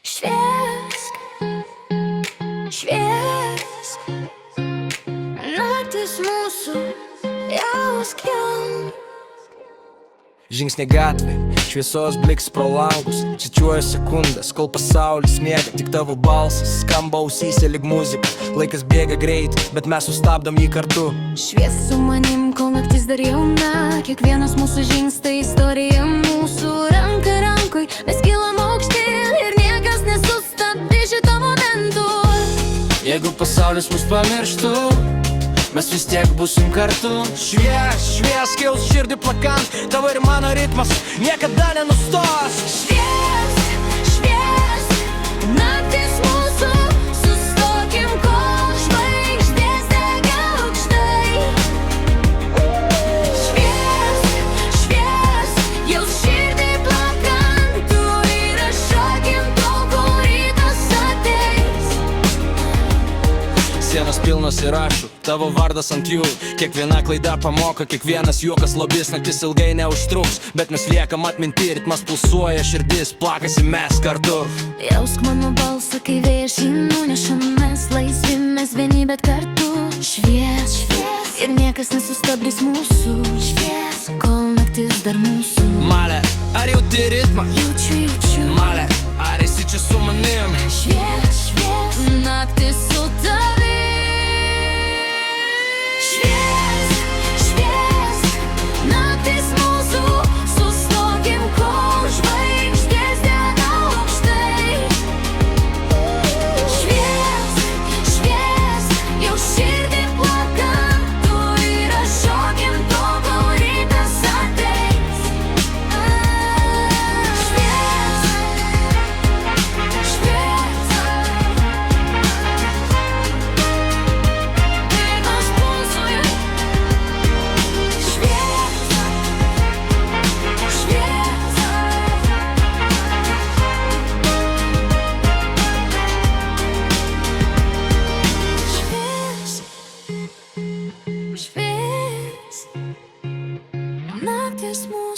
Šviesk, šviesk, naktis mūsų jausk jam. Žingsniai gatvė, šviesos bliks pro langus. Čičiuoju sekundas, kol pasaulis miega. Tik tavo balsas skamba ausyse lyg muzika. Laikas bėga greit, bet mes sustabdom jį kartu. Šviesk su manim, kol naktis dar jauna. Kiekvienas mūsų žingsnis tai istorija mūsų. Ranka rankoj, mes kylam aukštyn ir niekas nesustabdys šito momentu. Jeigu pasaulis mus pamirštų, mes vis tiek būsim kartu. Šviesk, šviesk, kils širdį plakant. Tavo ir mano ritmas niekada nenustos. Šviesk, šviesk, naktis mūsų. Sustokim, kol žvaigždės dega aukštai. Šviesk, šviesk, jau širdį plakantų. Ir šokim tol, kol rytas ateis. Sienos pilnos įrašų, tavo vardas ant jų. Kiekviena klaida pamoka, kiekvienas juokas lobis. Naktis ilgai neužtruks, bet mes liekam atminti. Ritmas pulsuoja, širdis plakasi, mes kartu. Jausk mano balsą, kai vėjas jį nuneša. Mes laisvi, mes vieni, bet kartu. Šviesk, šviesk, ir niekas nesustabdys mūsų. Šviesk, kol naktis dar mūsų. Male, ar jauti ritmą? Jaučiu, jaučiu. Male, ar esi čia su manim? Šviesk, šviesk, naktis su tavim. Šviesk, šviesk, naktis mūsų. Sustokim, kol žvaigždės dega aukštai. Šviesk, šviesk, jau širdį plakantų. Ir šokim tol, kol rytas ateis. Šviesk, šviesk, ritmas pulsuoja. Šviesk, šviesk, šviesk, naktis mūsų.